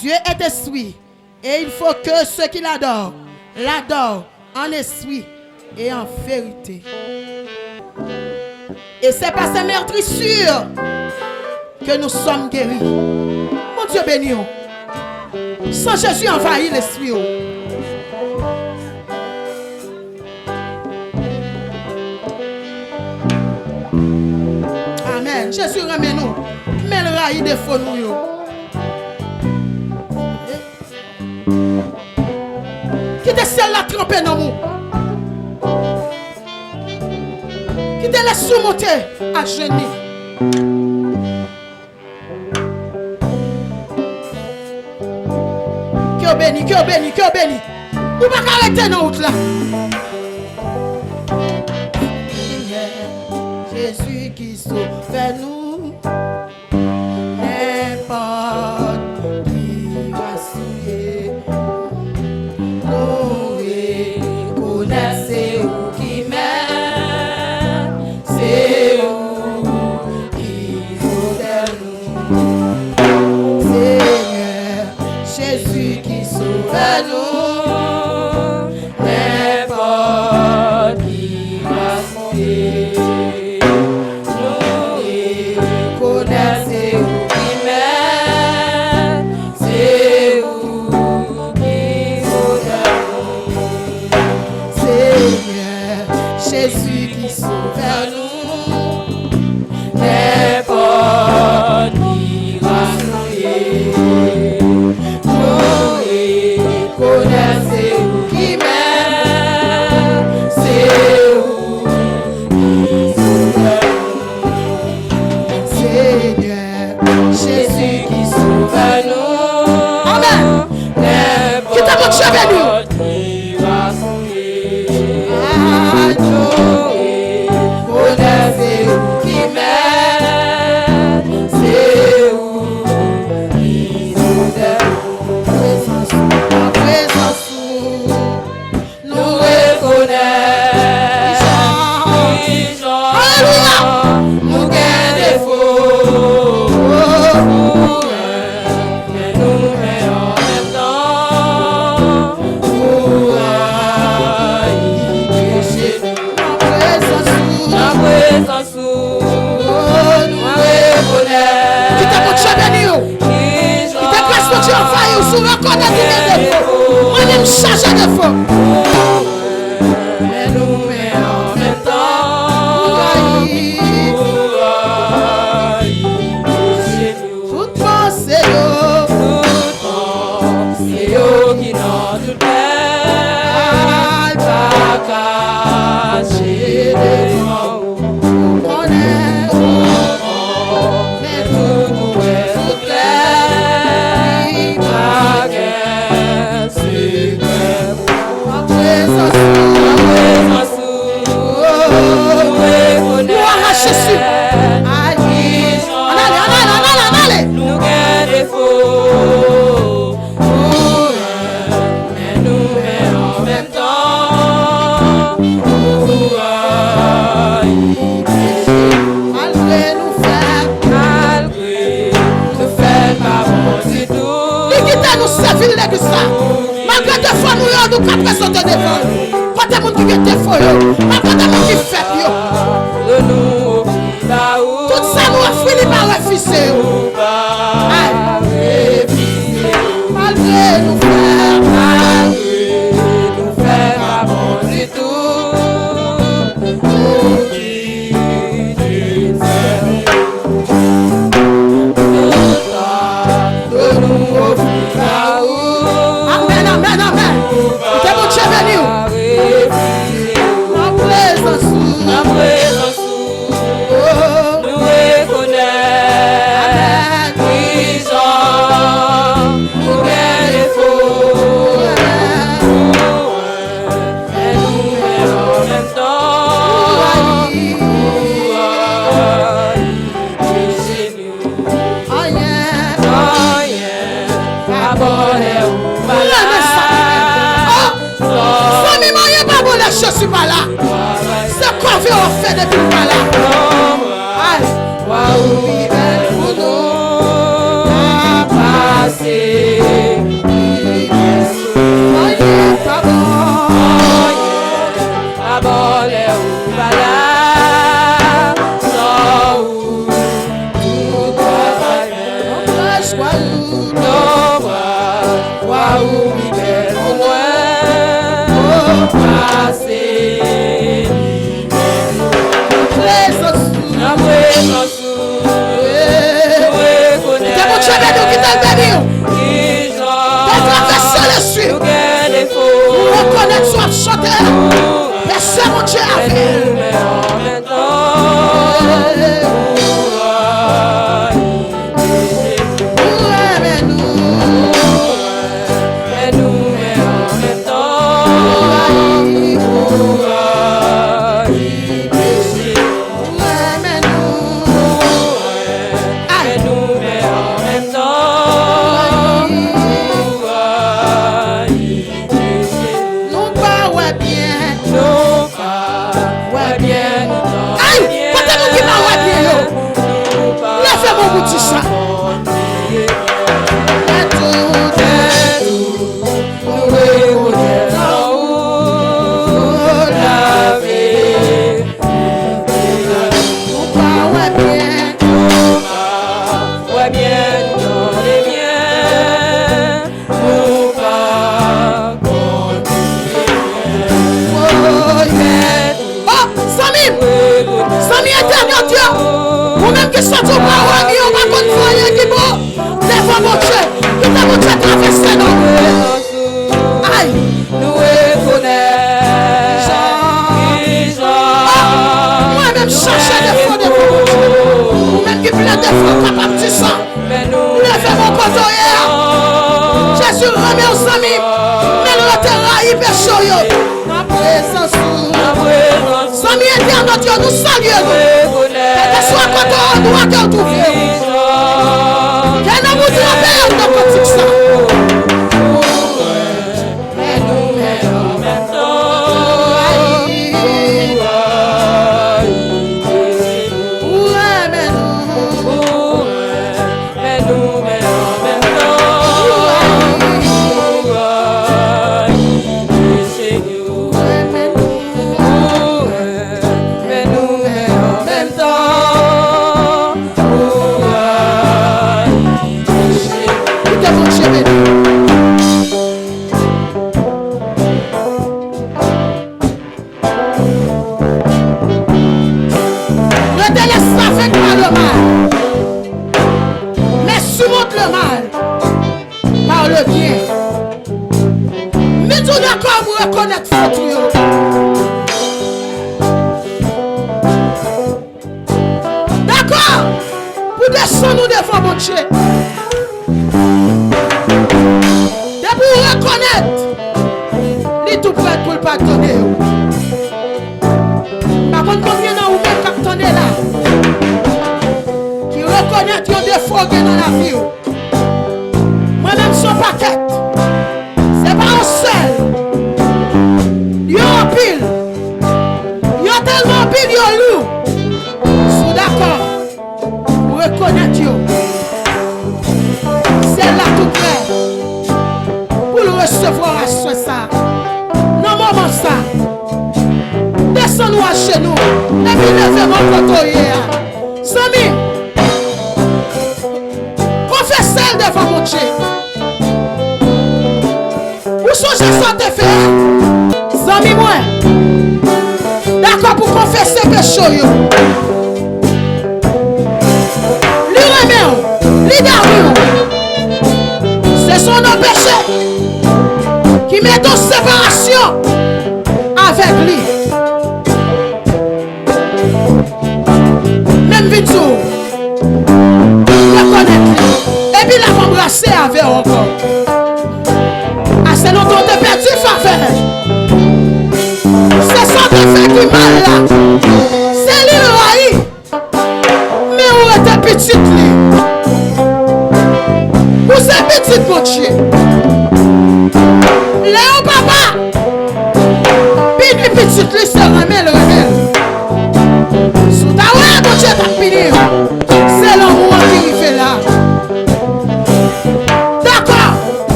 Dieu est esprit. Et il faut que ceux qui l'adorent en esprit et en vérité. Et c'est par ces meurtrissures que nous sommes guéris. Mon Dieu béni. Sans Jésus envahit l'esprit. Amen. Jésus remet nous. Mais le raï de faux nous. Qui te celle la trempée dans nous. Qui te laisse surmonter à genoux. Que béni, que béni, que béni. Ou pas arrêter dans route là. Jésus qui sauve nous. N'importe qui va souiller. Nous connaissez où qui mène. C'est où qui sauve nous. Seigneur, Jésus qui sauve nous. N'importe qui va souiller. Jésus qui sauve nous, n'importe qui va souiller. Nous connaissez où qui mène, c'est où qui sauve nous. Seigneur, Jésus qui sauve nous. Amen. Qui t'a mon chevelu? On est chargé de faux. Mais nous met en même temps. Tout pensée qui n'en doute pas. Pas caché devant nous. On est mais tout nous est tout clair. Pas guère secret. En présence nous arracher sur. Allez. Nous gagnons des faux. Mais nous met en même temps. Malgré nous faire pas bon du tout. Il quitte nous servir de ça. Malgré des fois nous nous quatre personnes devant. Pas de monde qui est faux. Pas de monde qui fait yo. Tout ça nous a fini par refuser. Malgré nous faire pas bon du tout. Nous qui de nous offrir là où. Amen, amen, amen. C'est mon Dieu béni. En présence. Nous reconnaissons. Nous gagnons faux. Et nous mettons en même temps. Chez nous. Je suis pas là. C'est quoi on fait depuis pas là. Waouh, pour nous. Passer.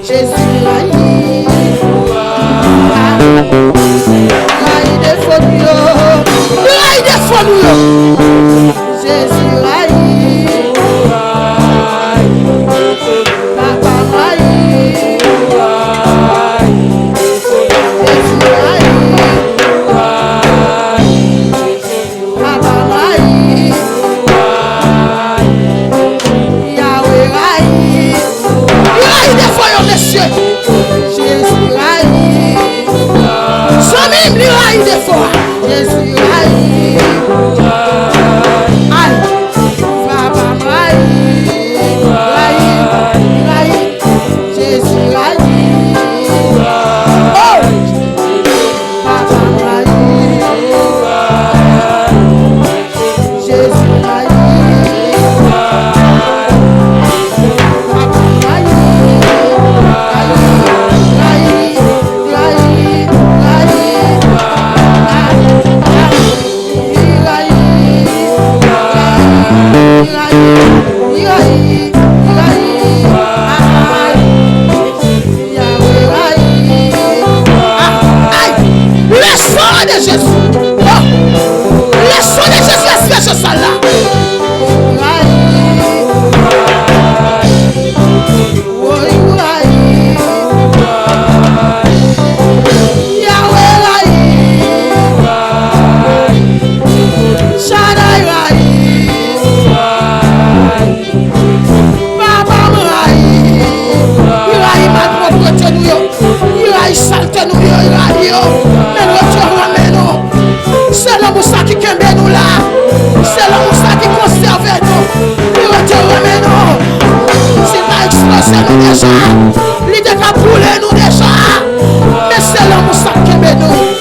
Jésus. Jésus raille. Son même lui raille des fois. Jésus raille. Aïe. Papa raille. Raille. Jésus raille. Oh. Papa raille. Jésus raille. L'idée qu'a brûlé nous déjà, mais c'est l'homme qui s'est nous.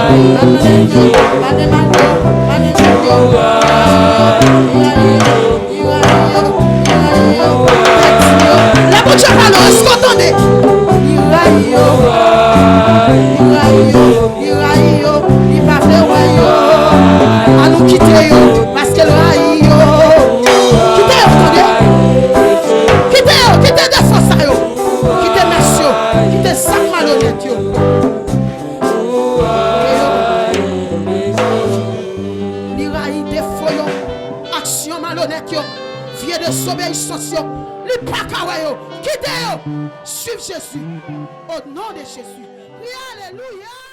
La bouche parle, est-ce qu'on entendait? Il va faire à nous quitter parce qu'elle raille. Quittez, quittez des forces, quittez monsieur, quittez sac malhonnête. Il raille des foyons, action malhonnête, vieux de désobéissance, les pas quittez, suivez Jésus au nom de Jésus. Alléluia.